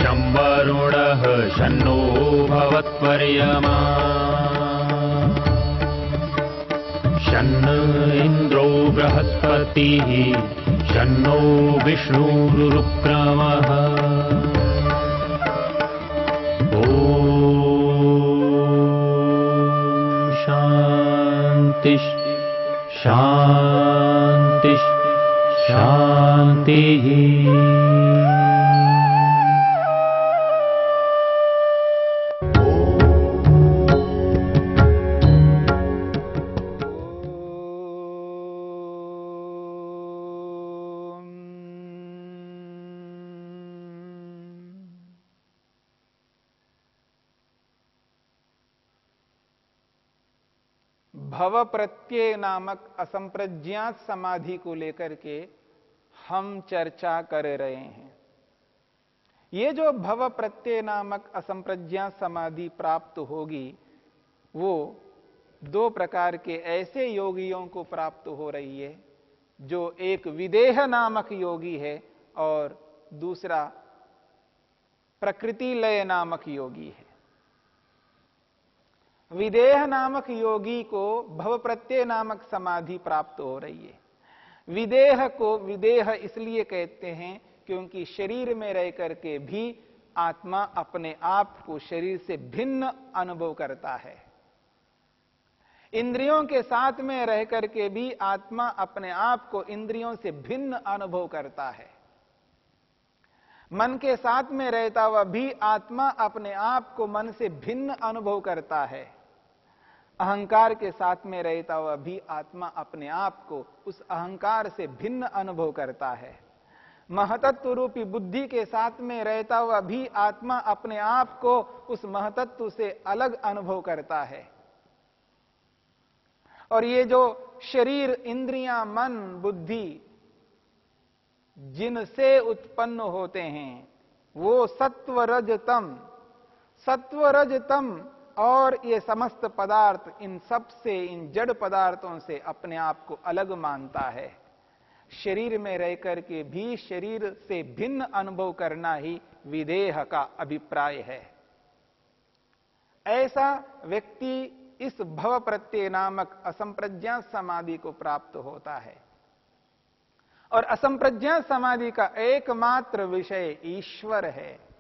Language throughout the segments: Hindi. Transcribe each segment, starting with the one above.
शं वरुणः शन्नो भवत्वर्यमा शन्न इन्द्रो बृहस्पतिः शन्नो विष्णुरुक्रमः ॐ शान्ति शान्ति शान्तिः। भव प्रत्यय नामक असंप्रज्ञात समाधि को लेकर के हम चर्चा कर रहे हैं। ये जो भव प्रत्यय नामक असंप्रज्ञात समाधि प्राप्त होगी वो दो प्रकार के ऐसे योगियों को प्राप्त हो रही है, जो एक विदेह नामक योगी है और दूसरा प्रकृति लय नामक योगी है। विदेह नामक योगी को भव प्रत्यय नामक समाधि प्राप्त हो रही है। विदेह को विदेह इसलिए कहते हैं क्योंकि शरीर में रह करके भी आत्मा अपने आप को शरीर से भिन्न अनुभव करता है। इंद्रियों के साथ में रह करके भी आत्मा अपने आप को इंद्रियों से भिन्न अनुभव करता है। मन के साथ में रहता हुआ भी आत्मा अपने आप को मन से भिन्न अनुभव करता है। अहंकार के साथ में रहता हुआ भी आत्मा अपने आप को उस अहंकार से भिन्न अनुभव करता है। महतत्व रूपी बुद्धि के साथ में रहता हुआ भी आत्मा अपने आप को उस महतत्व से अलग अनुभव करता है। और ये जो शरीर, इंद्रियां, मन, बुद्धि जिनसे उत्पन्न होते हैं वो सत्व रज तम और ये समस्त पदार्थ, इन सब से, इन जड़ पदार्थों से अपने आप को अलग मानता है। शरीर में रह करके भी शरीर से भिन्न अनुभव करना ही विदेह का अभिप्राय है। ऐसा व्यक्ति इस भव प्रत्यय नामक असंप्रज्ञात समाधि को प्राप्त होता है। और असंप्रज्ञात समाधि का एकमात्र विषय ईश्वर है,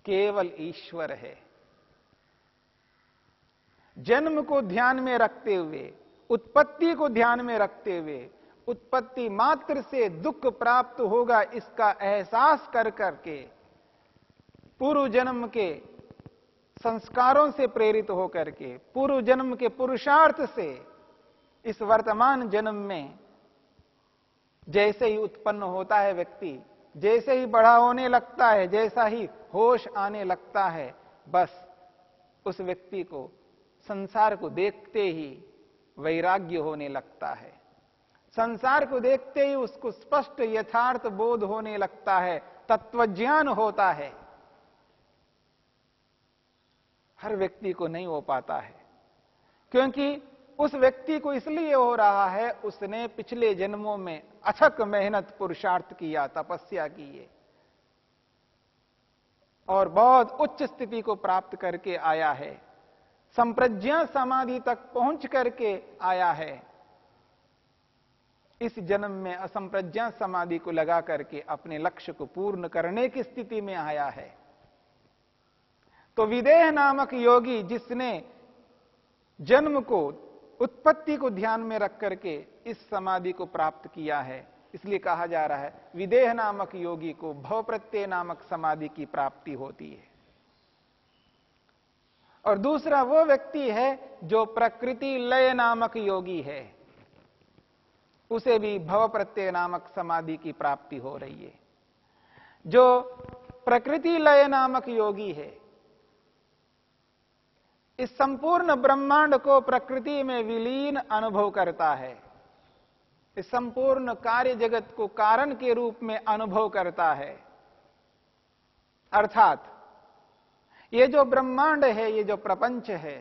केवल ईश्वर है। जन्म को ध्यान में रखते हुए, उत्पत्ति को ध्यान में रखते हुए, उत्पत्ति मात्र से दुख प्राप्त होगा इसका एहसास कर करके, पूर्व जन्म के संस्कारों से प्रेरित होकर के, पूर्व जन्म के पुरुषार्थ से इस वर्तमान जन्म में जैसे ही उत्पन्न होता है व्यक्ति, जैसे ही बड़ा होने लगता है, जैसा ही होश आने लगता है, बस उस व्यक्ति को संसार को देखते ही वैराग्य होने लगता है। संसार को देखते ही उसको स्पष्ट यथार्थ बोध होने लगता है, तत्वज्ञान होता है। हर व्यक्ति को नहीं हो पाता है, क्योंकि उस व्यक्ति को इसलिए हो रहा है उसने पिछले जन्मों में अथक मेहनत पुरुषार्थ किया, तपस्या की है और बहुत उच्च स्थिति को प्राप्त करके आया है, संप्रज्ञात समाधि तक पहुंच करके आया है। इस जन्म में असंप्रज्ञात समाधि को लगा करके अपने लक्ष्य को पूर्ण करने की स्थिति में आया है। तो विदेह नामक योगी जिसने जन्म को, उत्पत्ति को ध्यान में रख करके इस समाधि को प्राप्त किया है, इसलिए कहा जा रहा है विदेह नामक योगी को भव प्रत्यय नामक समाधि की प्राप्ति होती है। और दूसरा वो व्यक्ति है जो प्रकृति लय नामक योगी है, उसे भी भव प्रत्यय नामक समाधि की प्राप्ति हो रही है। जो प्रकृति लय नामक योगी है, इस संपूर्ण ब्रह्मांड को प्रकृति में विलीन अनुभव करता है, इस संपूर्ण कार्य जगत को कारण के रूप में अनुभव करता है। अर्थात ये जो ब्रह्मांड है, ये जो प्रपंच है,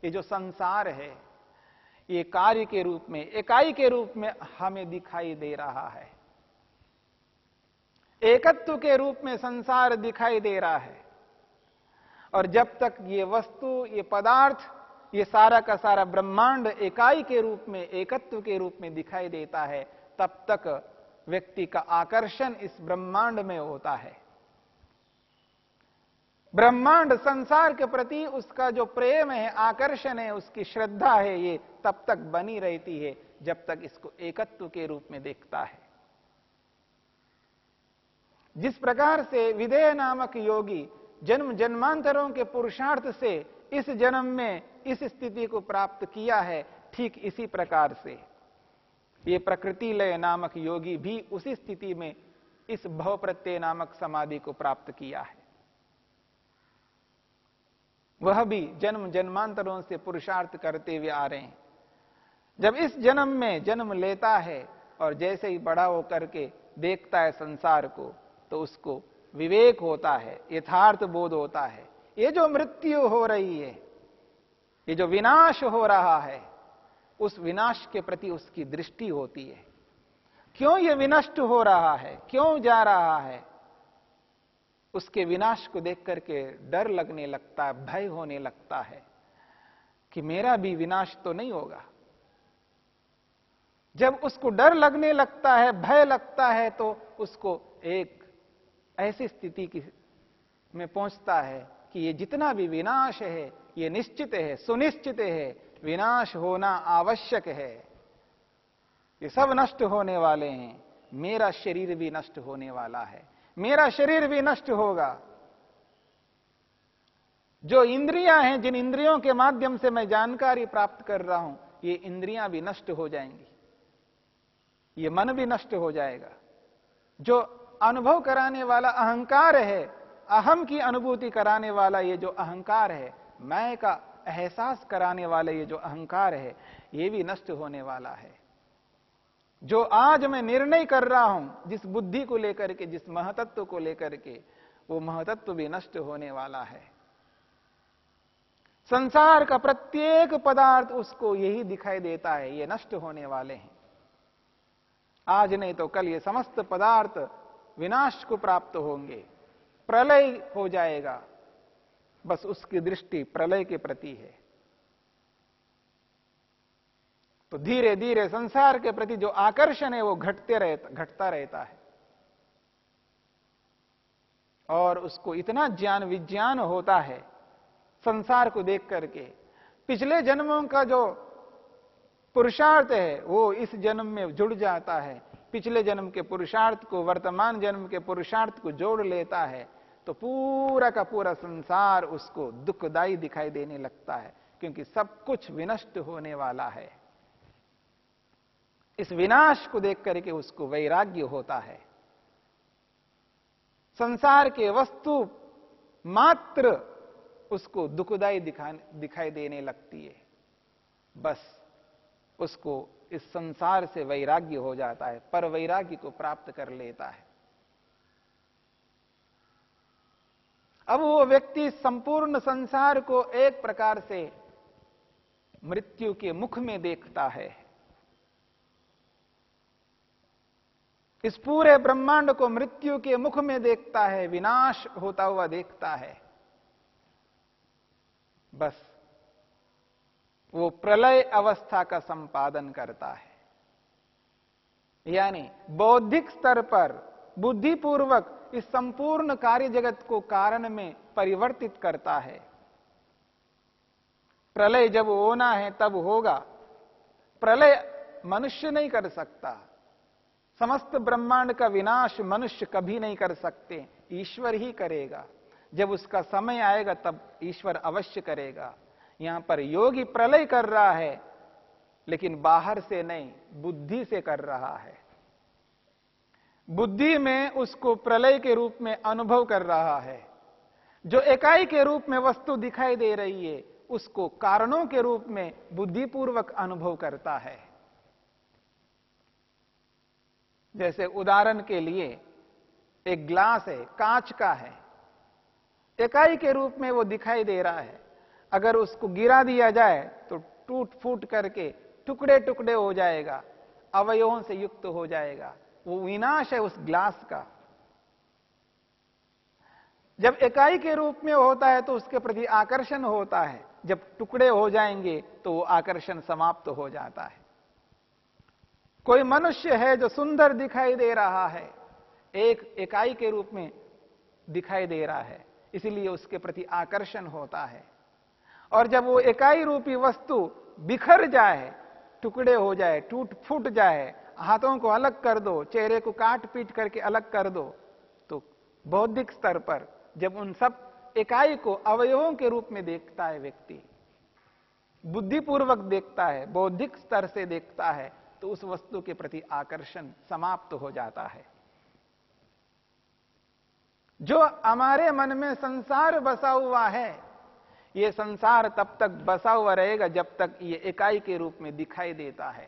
ये जो संसार है, ये कार्य के रूप में, इकाई के रूप में हमें दिखाई दे रहा है। एकत्व के रूप में संसार दिखाई दे रहा है। और जब तक ये वस्तु, ये पदार्थ, ये सारा का सारा ब्रह्मांड इकाई के रूप में, एकत्व के रूप में दिखाई देता है, तब तक व्यक्ति का आकर्षण इस ब्रह्मांड में होता है। ब्रह्मांड, संसार के प्रति उसका जो प्रेम है, आकर्षण है, उसकी श्रद्धा है, ये तब तक बनी रहती है जब तक इसको एकत्व के रूप में देखता है। जिस प्रकार से विदेह नामक योगी जन्म जन्मांतरों के पुरुषार्थ से इस जन्म में इस स्थिति को प्राप्त किया है, ठीक इसी प्रकार से ये प्रकृति लय नामक योगी भी उसी स्थिति में इस भव प्रत्यय नामक समाधि को प्राप्त किया है। वह भी जन्म जन्मांतरों से पुरुषार्थ करते हुए आ रहे हैं। जब इस जन्म में जन्म लेता है और जैसे ही बड़ा होकर के देखता है संसार को, तो उसको विवेक होता है, यथार्थ बोध होता है। ये जो मृत्यु हो रही है, ये जो विनाश हो रहा है, उस विनाश के प्रति उसकी दृष्टि होती है। क्यों ये विनष्ट हो रहा है, क्यों जा रहा है, उसके विनाश को देख करके डर लगने लगता है, भय होने लगता है कि मेरा भी विनाश तो नहीं होगा। जब उसको डर लगने लगता है, भय लगता है, तो उसको एक ऐसी स्थिति में पहुंचता है कि ये जितना भी विनाश है, ये निश्चित है, सुनिश्चित है, विनाश होना आवश्यक है। ये सब नष्ट होने वाले हैं, मेरा शरीर भी नष्ट होने वाला है, मेरा शरीर भी नष्ट होगा। जो इंद्रियां हैं, जिन इंद्रियों के माध्यम से मैं जानकारी प्राप्त कर रहा हूं, ये इंद्रियां भी नष्ट हो जाएंगी, ये मन भी नष्ट हो जाएगा। जो अनुभव कराने वाला अहंकार है, अहम की अनुभूति कराने वाला ये जो अहंकार है, मैं का एहसास कराने वाला ये जो अहंकार है, ये भी नष्ट होने वाला है। जो आज मैं निर्णय कर रहा हूं, जिस बुद्धि को लेकर के, जिस महतत्व को लेकर के, वो महतत्व भी नष्ट होने वाला है। संसार का प्रत्येक पदार्थ उसको यही दिखाई देता है, ये नष्ट होने वाले हैं। आज नहीं तो कल ये समस्त पदार्थ विनाश को प्राप्त होंगे, प्रलय हो जाएगा। बस उसकी दृष्टि प्रलय के प्रति है। तो धीरे धीरे संसार के प्रति जो आकर्षण है वो घटता रहता है। और उसको इतना ज्ञान विज्ञान होता है संसार को देख करके, पिछले जन्मों का जो पुरुषार्थ है वो इस जन्म में जुड़ जाता है, पिछले जन्म के पुरुषार्थ को वर्तमान जन्म के पुरुषार्थ को जोड़ लेता है, तो पूरा का पूरा संसार उसको दुखदाई दिखाई देने लगता है, क्योंकि सब कुछ विनष्ट होने वाला है। इस विनाश को देख करके उसको वैराग्य होता है। संसार के वस्तु मात्र उसको दुखदाई दिखाई देने लगती है। बस उसको इस संसार से वैराग्य हो जाता है, पर वैराग्य को प्राप्त कर लेता है। अब वो व्यक्ति संपूर्ण संसार को एक प्रकार से मृत्यु के मुख में देखता है। इस पूरे ब्रह्मांड को मृत्यु के मुख में देखता है, विनाश होता हुआ देखता है। बस वो प्रलय अवस्था का संपादन करता है, यानी बौद्धिक स्तर पर बुद्धिपूर्वक इस संपूर्ण कार्य जगत को कारण में परिवर्तित करता है। प्रलय जब होना है तब होगा। प्रलय मनुष्य नहीं कर सकता। समस्त ब्रह्मांड का विनाश मनुष्य कभी नहीं कर सकते, ईश्वर ही करेगा। जब उसका समय आएगा तब ईश्वर अवश्य करेगा। यहां पर योगी प्रलय कर रहा है, लेकिन बाहर से नहीं, बुद्धि से कर रहा है। बुद्धि में उसको प्रलय के रूप में अनुभव कर रहा है। जो इकाई के रूप में वस्तु दिखाई दे रही है, उसको कारणों के रूप में बुद्धिपूर्वक अनुभव करता है। जैसे उदाहरण के लिए एक ग्लास है, कांच का है, इकाई के रूप में वो दिखाई दे रहा है। अगर उसको गिरा दिया जाए तो टूट फूट करके टुकड़े टुकड़े हो जाएगा, अवयवों से युक्त हो जाएगा। वो विनाश है उस ग्लास का। जब इकाई के रूप में होता है तो उसके प्रति आकर्षण होता है, जब टुकड़े हो जाएंगे तो वो आकर्षण समाप्त हो जाता है। कोई मनुष्य है जो सुंदर दिखाई दे रहा है, एक इकाई के रूप में दिखाई दे रहा है, इसलिए उसके प्रति आकर्षण होता है। और जब वो इकाई रूपी वस्तु बिखर जाए, टुकड़े हो जाए, टूट फूट जाए, हाथों को अलग कर दो, चेहरे को काट पीट करके अलग कर दो, तो बौद्धिक स्तर पर जब उन सब इकाई को अवयवों के रूप में देखता है व्यक्ति, बुद्धिपूर्वक देखता है, बौद्धिक स्तर से देखता है, तो उस वस्तु के प्रति आकर्षण समाप्त हो जाता है। जो हमारे मन में संसार बसा हुआ है, यह संसार तब तक बसा हुआ रहेगा जब तक ये इकाई के रूप में दिखाई देता है।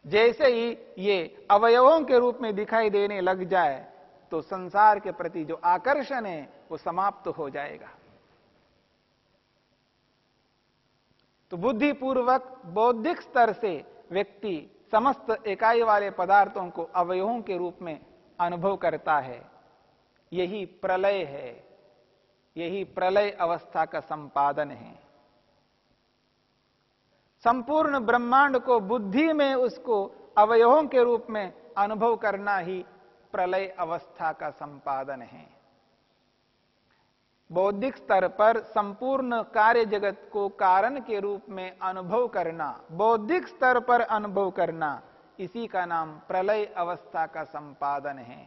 जैसे ही ये अवयवों के रूप में दिखाई देने लग जाए तो संसार के प्रति जो आकर्षण है वो समाप्त हो जाएगा। तो बुद्धिपूर्वक बौद्धिक स्तर से व्यक्ति समस्त इकाई वाले पदार्थों को अवयवों के रूप में अनुभव करता है। यही प्रलय है, यही प्रलय अवस्था का संपादन है। संपूर्ण ब्रह्मांड को बुद्धि में उसको अवयवों के रूप में अनुभव करना ही प्रलय अवस्था का संपादन है। बौद्धिक स्तर पर संपूर्ण कार्य जगत को कारण के रूप में अनुभव करना, बौद्धिक स्तर पर अनुभव करना, इसी का नाम प्रलय अवस्था का संपादन है।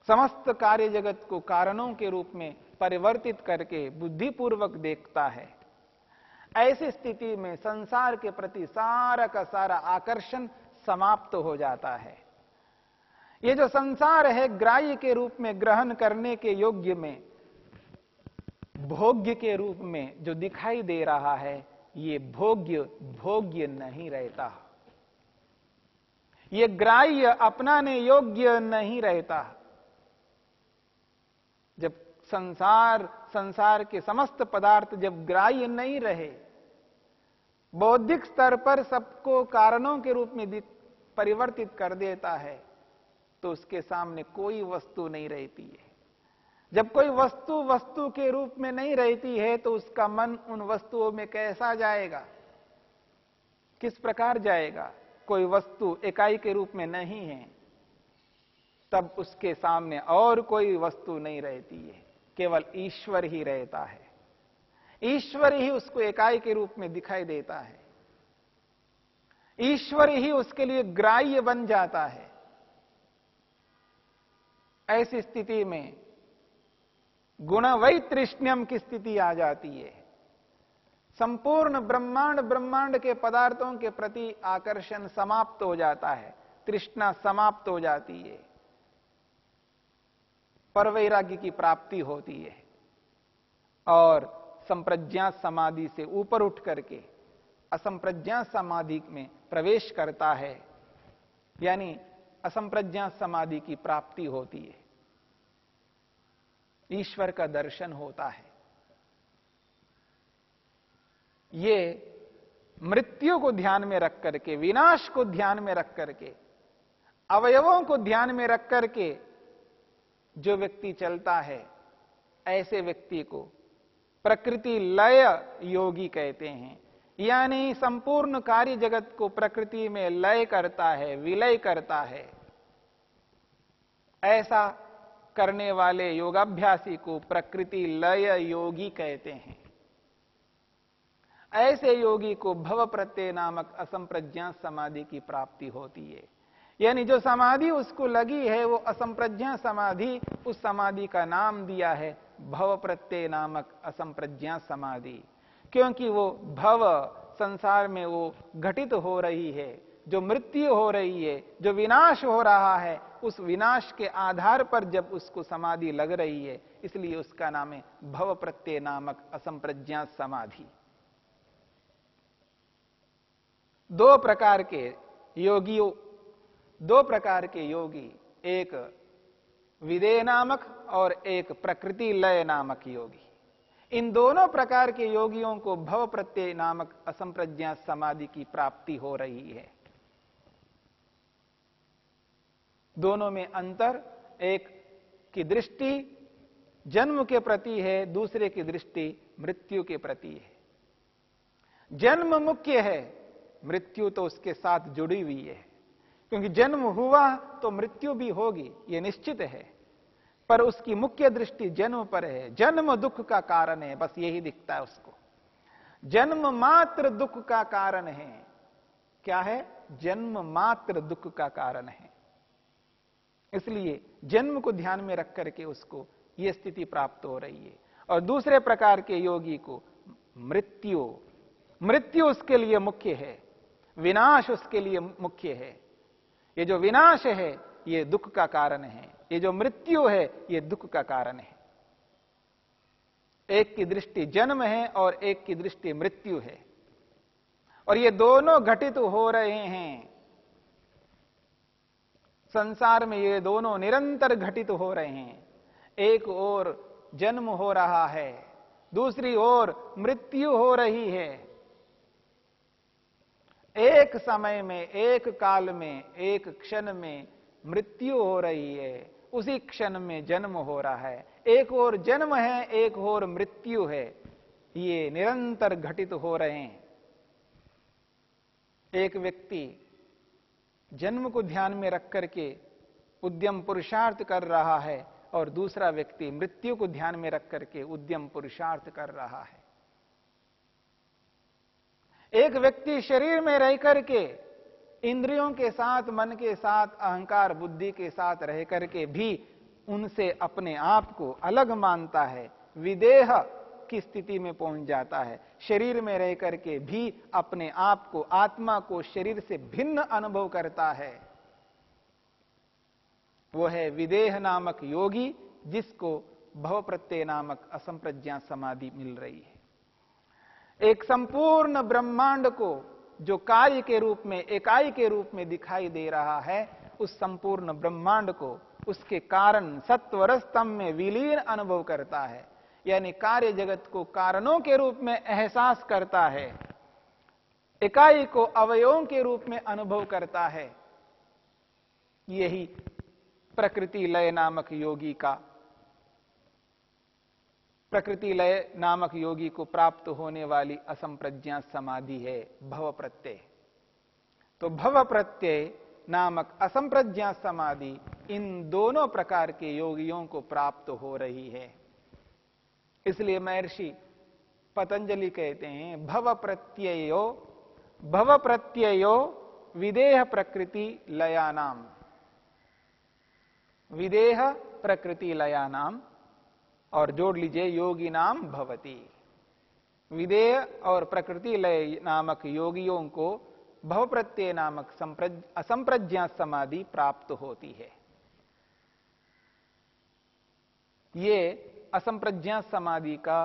समस्त कार्य जगत को कारणों के रूप में परिवर्तित करके बुद्धिपूर्वक देखता है। ऐसी स्थिति में संसार के प्रति सारा का सारा आकर्षण समाप्त हो जाता है। ये जो संसार है ग्राह्य के रूप में ग्रहण करने के योग्य में, भोग्य के रूप में जो दिखाई दे रहा है, ये भोग्य नहीं रहता। ये ग्राह्य अपनाने योग्य नहीं रहता। जब संसार के समस्त पदार्थ जब ग्राह्य नहीं रहे, बौद्धिक स्तर पर सबको कारणों के रूप में परिवर्तित कर देता है, तो उसके सामने कोई वस्तु नहीं रहती है। जब कोई वस्तु के रूप में नहीं रहती है तो उसका मन उन वस्तुओं में कैसा जाएगा, किस प्रकार जाएगा? कोई वस्तु इकाई के रूप में नहीं है, तब उसके सामने और कोई वस्तु नहीं रहती है, केवल ईश्वर ही रहता है। ईश्वर ही उसको इकाई के रूप में दिखाई देता है। ईश्वर ही उसके लिए ग्राह्य बन जाता है। ऐसी स्थिति में गुण वैतृष्ण्यम की स्थिति आ जाती है। संपूर्ण ब्रह्मांड के पदार्थों के प्रति आकर्षण समाप्त हो जाता है, तृष्णा समाप्त हो जाती है, परवैराग्य की प्राप्ति होती है और संप्रज्ञात समाधि से ऊपर उठ करके असंप्रज्ञात समाधि में प्रवेश करता है, यानी असंप्रज्ञात समाधि की प्राप्ति होती है, ईश्वर का दर्शन होता है। ये मृत्यु को ध्यान में रख करके, विनाश को ध्यान में रख करके, अवयवों को ध्यान में रख करके जो व्यक्ति चलता है, ऐसे व्यक्ति को प्रकृति लय योगी कहते हैं। यानी संपूर्ण कार्य जगत को प्रकृति में लय करता है, विलय करता है। ऐसा करने वाले योगाभ्यासी को प्रकृति लय योगी कहते हैं। ऐसे योगी को भव प्रत्यय नामक असंप्रज्ञात समाधि की प्राप्ति होती है। यानी जो समाधि उसको लगी है वो असंप्रज्ञात समाधि, उस समाधि का नाम दिया है भव प्रत्यय नामक असंप्रज्ञात समाधि। क्योंकि वो भव, संसार में वो घटित हो रही है, जो मृत्यु हो रही है, जो विनाश हो रहा है, उस विनाश के आधार पर जब उसको समाधि लग रही है, इसलिए उसका नाम है भव प्रत्यय नामक असंप्रज्ञात समाधि। दो प्रकार के योगी, एक विदेह नामक और एक प्रकृति लय नामक योगी। इन दोनों प्रकार के योगियों को भव प्रत्यय नामक असंप्रज्ञात समाधि की प्राप्ति हो रही है। दोनों में अंतर, एक की दृष्टि जन्म के प्रति है, दूसरे की दृष्टि मृत्यु के प्रति है। जन्म मुख्य है, मृत्यु तो उसके साथ जुड़ी हुई है, क्योंकि जन्म हुआ तो मृत्यु भी होगी, यह निश्चित है। पर उसकी मुख्य दृष्टि जन्म पर है। जन्म दुख का कारण है, बस यही दिखता है उसको। जन्म मात्र दुख का कारण है। क्या है? जन्म मात्र दुख का कारण है। इसलिए जन्म को ध्यान में रख करके उसको यह स्थिति प्राप्त हो रही है। और दूसरे प्रकार के योगी को मृत्यु उसके लिए मुख्य है, विनाश उसके लिए मुख्य है। ये जो विनाश है ये दुख का कारण है, ये जो मृत्यु है ये दुख का कारण है। एक की दृष्टि जन्म है और एक की दृष्टि मृत्यु है, और ये दोनों घटित हो रहे हैं संसार में। ये दोनों निरंतर घटित हो रहे हैं। एक ओर जन्म हो रहा है, दूसरी ओर मृत्यु हो रही है। एक समय में, एक काल में, एक क्षण में मृत्यु हो रही है, उसी क्षण में जन्म हो रहा है। एक ओर जन्म है, एक ओर मृत्यु है। ये निरंतर घटित हो रहे हैं। एक व्यक्ति जन्म को ध्यान में रख करके उद्यम पुरुषार्थ कर रहा है, और दूसरा व्यक्ति मृत्यु को ध्यान में रख करके उद्यम पुरुषार्थ कर रहा है। एक व्यक्ति शरीर में रह करके इंद्रियों के साथ, मन के साथ, अहंकार बुद्धि के साथ रह करके भी उनसे अपने आप को अलग मानता है, विदेह की स्थिति में पहुंच जाता है। शरीर में रह करके भी अपने आप को, आत्मा को शरीर से भिन्न अनुभव करता है। वो है विदेह नामक योगी, जिसको भव प्रत्यय नामक असंप्रज्ञा समाधि मिल रही है। एक संपूर्ण ब्रह्मांड को जो कार्य के रूप में, इकाई के रूप में दिखाई दे रहा है, उस संपूर्ण ब्रह्मांड को उसके कारण सत्वर स्तंभ में विलीन अनुभव करता है। यानी कार्य जगत को कारणों के रूप में एहसास करता है, इकाई को अवयवों के रूप में अनुभव करता है। यही प्रकृति लय नामक योगी का, प्रकृति लय नामक योगी को प्राप्त होने वाली असंप्रज्ञा समाधि है, भव प्रत्यय। तो भव प्रत्यय नामक असंप्रज्ञा समाधि इन दोनों प्रकार के योगियों को प्राप्त हो रही है। इसलिए महर्षि पतंजलि कहते हैं, भव प्रत्ययो विदेह प्रकृति लयानाम, विदेह प्रकृति लयानाम, और जोड़ लीजिए योगी नाम भवती। विदेह और प्रकृति लय नामक योगियों को भव प्रत्यय नामक असंप्रज्ञा समाधि प्राप्त होती है। ये असंप्रज्ञा समाधि का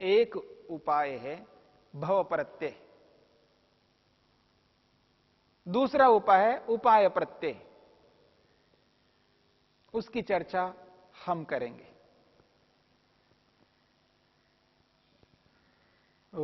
एक उपाय है भव प्रत्यय। दूसरा उपाय है उपाय प्रत्यय, उसकी चर्चा हम करेंगे। ओ